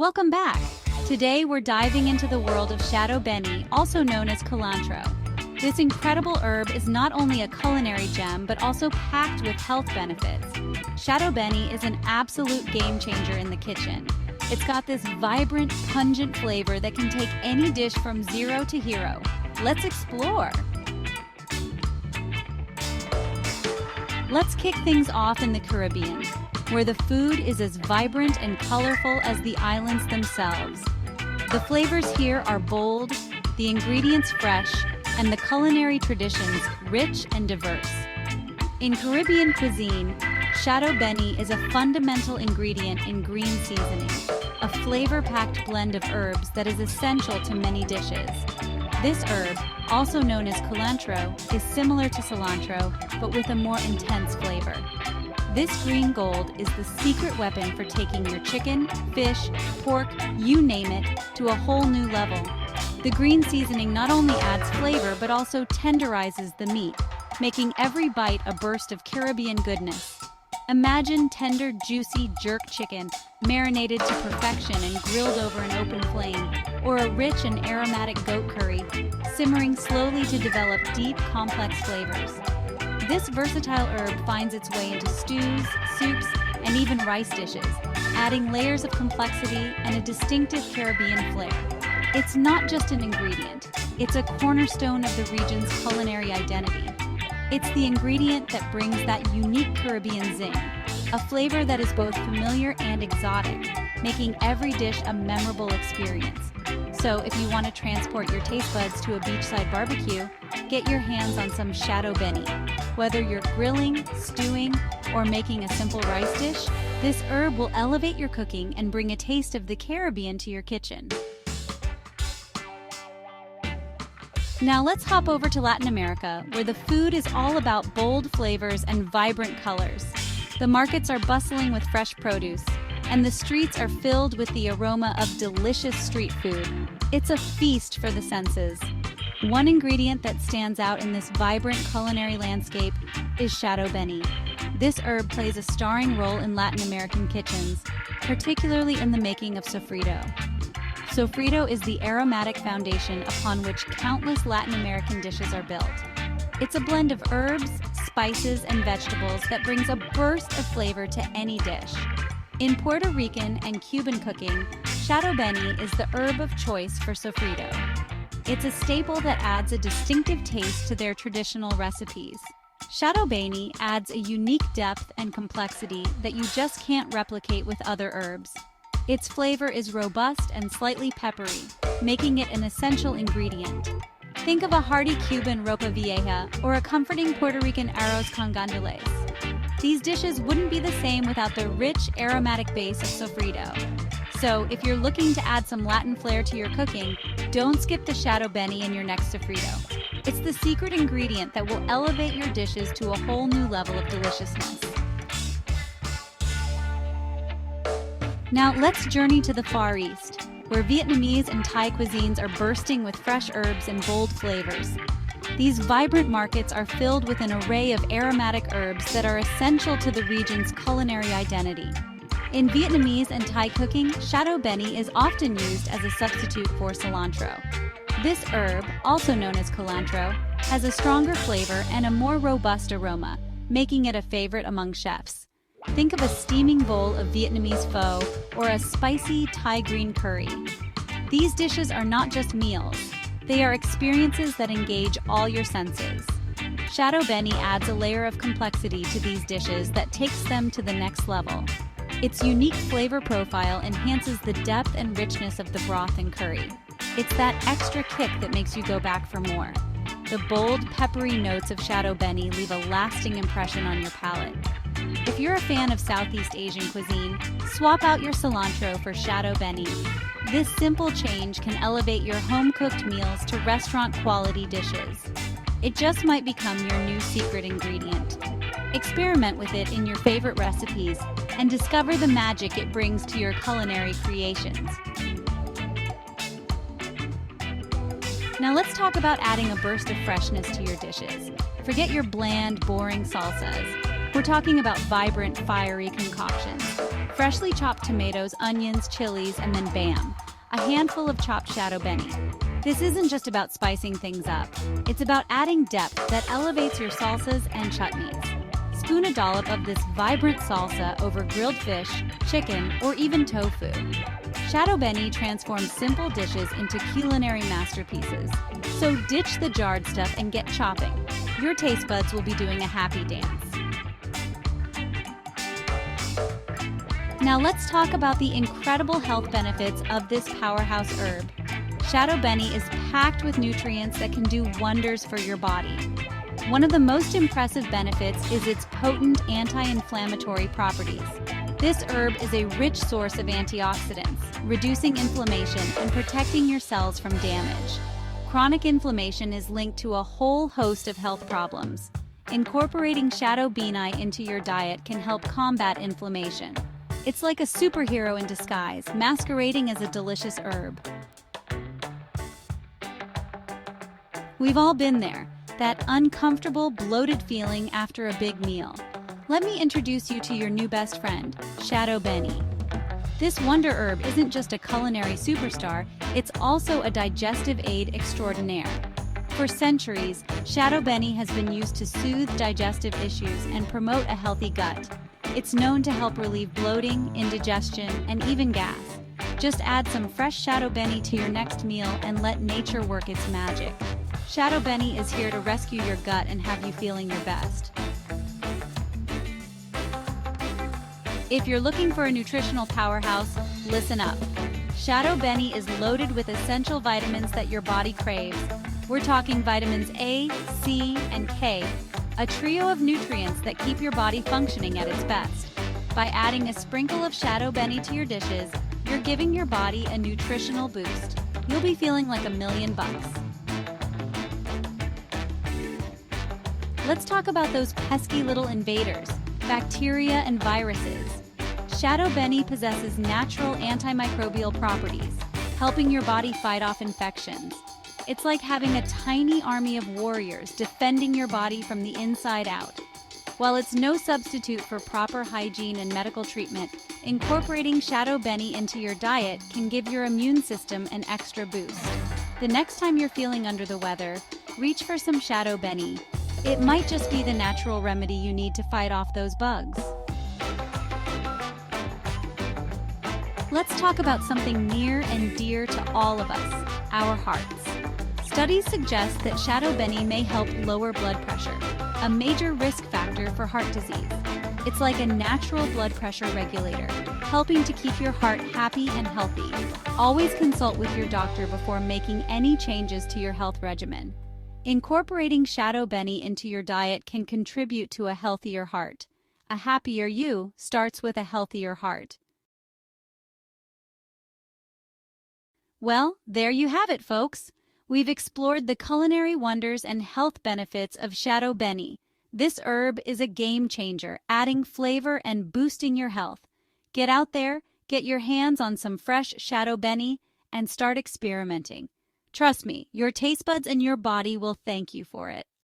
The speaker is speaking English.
Welcome back! Today we're diving into the world of Shado Beni, also known as culantro. This incredible herb is not only a culinary gem but also packed with health benefits. Shado Beni is an absolute game changer in the kitchen. It's got this vibrant, pungent flavor that can take any dish from zero to hero. Let's explore! Let's kick things off in the Caribbean, where the food is as vibrant and colorful as the islands themselves. The flavors here are bold, the ingredients fresh, and the culinary traditions rich and diverse. In Caribbean cuisine, Shado Beni is a fundamental ingredient in green seasoning, a flavor-packed blend of herbs that is essential to many dishes. This herb, also known as culantro, is similar to cilantro, but with a more intense flavor. This green gold is the secret weapon for taking your chicken, fish, pork, you name it, to a whole new level. The green seasoning not only adds flavor but also tenderizes the meat, making every bite a burst of Caribbean goodness. Imagine tender, juicy jerk chicken marinated to perfection and grilled over an open flame, or a rich and aromatic goat curry, simmering slowly to develop deep, complex flavors. This versatile herb finds its way into stews, soups, and even rice dishes, adding layers of complexity and a distinctive Caribbean flair. It's not just an ingredient, it's a cornerstone of the region's culinary identity. It's the ingredient that brings that unique Caribbean zing, a flavor that is both familiar and exotic, making every dish a memorable experience. So if you want to transport your taste buds to a beachside barbecue, get your hands on some Shado Beni. Whether you're grilling, stewing, or making a simple rice dish, this herb will elevate your cooking and bring a taste of the Caribbean to your kitchen. Now let's hop over to Latin America, where the food is all about bold flavors and vibrant colors. The markets are bustling with fresh produce, and the streets are filled with the aroma of delicious street food. It's a feast for the senses. One ingredient that stands out in this vibrant culinary landscape is Shado Beni. This herb plays a starring role in Latin American kitchens, particularly in the making of sofrito. Sofrito is the aromatic foundation upon which countless Latin American dishes are built. It's a blend of herbs, spices, and vegetables that brings a burst of flavor to any dish. In Puerto Rican and Cuban cooking, Shado Beni is the herb of choice for sofrito. It's a staple that adds a distinctive taste to their traditional recipes. Shado Beni adds a unique depth and complexity that you just can't replicate with other herbs. Its flavor is robust and slightly peppery, making it an essential ingredient. Think of a hearty Cuban ropa vieja or a comforting Puerto Rican arroz con gandules. These dishes wouldn't be the same without the rich, aromatic base of sofrito. So, if you're looking to add some Latin flair to your cooking, don't skip the Shado Beni in your next sofrito. It's the secret ingredient that will elevate your dishes to a whole new level of deliciousness. Now let's journey to the Far East, where Vietnamese and Thai cuisines are bursting with fresh herbs and bold flavors. These vibrant markets are filled with an array of aromatic herbs that are essential to the region's culinary identity. In Vietnamese and Thai cooking, Shado Beni is often used as a substitute for cilantro. This herb, also known as culantro, has a stronger flavor and a more robust aroma, making it a favorite among chefs. Think of a steaming bowl of Vietnamese pho or a spicy Thai green curry. These dishes are not just meals, they are experiences that engage all your senses. Shado Beni adds a layer of complexity to these dishes that takes them to the next level. Its unique flavor profile enhances the depth and richness of the broth and curry. It's that extra kick that makes you go back for more. The bold, peppery notes of Shado Beni leave a lasting impression on your palate. If you're a fan of Southeast Asian cuisine, swap out your cilantro for Shado Beni. This simple change can elevate your home-cooked meals to restaurant-quality dishes. It just might become your new secret ingredient. Experiment with it in your favorite recipes and discover the magic it brings to your culinary creations. Now let's talk about adding a burst of freshness to your dishes. Forget your bland, boring salsas. We're talking about vibrant, fiery concoctions. Freshly chopped tomatoes, onions, chilies, and then bam, a handful of chopped Shado Beni. This isn't just about spicing things up. It's about adding depth that elevates your salsas and chutneys. Spoon a dollop of this vibrant salsa over grilled fish, chicken, or even tofu. Shado Beni transforms simple dishes into culinary masterpieces. So ditch the jarred stuff and get chopping. Your taste buds will be doing a happy dance. Now let's talk about the incredible health benefits of this powerhouse herb. Shado Beni is packed with nutrients that can do wonders for your body. One of the most impressive benefits is its potent anti-inflammatory properties. This herb is a rich source of antioxidants, reducing inflammation and protecting your cells from damage. Chronic inflammation is linked to a whole host of health problems. Incorporating Shado Beni into your diet can help combat inflammation. It's like a superhero in disguise, masquerading as a delicious herb. We've all been there, that uncomfortable, bloated feeling after a big meal. Let me introduce you to your new best friend, Shado Beni. This wonder herb isn't just a culinary superstar, it's also a digestive aid extraordinaire. For centuries, Shado Beni has been used to soothe digestive issues and promote a healthy gut. It's known to help relieve bloating, indigestion, and even gas. Just add some fresh Shado Beni to your next meal and let nature work its magic. Shado Beni is here to rescue your gut and have you feeling your best. If you're looking for a nutritional powerhouse, listen up. Shado Beni is loaded with essential vitamins that your body craves. We're talking vitamins A, C, and K, a trio of nutrients that keep your body functioning at its best. By adding a sprinkle of Shado Beni to your dishes, you're giving your body a nutritional boost. You'll be feeling like $1,000,000. Let's talk about those pesky little invaders, bacteria and viruses. Shado Beni possesses natural antimicrobial properties, helping your body fight off infections. It's like having a tiny army of warriors defending your body from the inside out. While it's no substitute for proper hygiene and medical treatment, incorporating Shado Beni into your diet can give your immune system an extra boost. The next time you're feeling under the weather, reach for some Shado Beni. It might just be the natural remedy you need to fight off those bugs. Let's talk about something near and dear to all of us, our hearts. Studies suggest that Shado Beni may help lower blood pressure, a major risk factor for heart disease. It's like a natural blood pressure regulator, helping to keep your heart happy and healthy. Always consult with your doctor before making any changes to your health regimen. Incorporating Shado Beni into your diet can contribute to a healthier heart. A happier you starts with a healthier heart. Well, there you have it, folks. We've explored the culinary wonders and health benefits of Shado Beni. This herb is a game changer, adding flavor and boosting your health. Get out there, get your hands on some fresh Shado Beni, and start experimenting. Trust me, your taste buds and your body will thank you for it.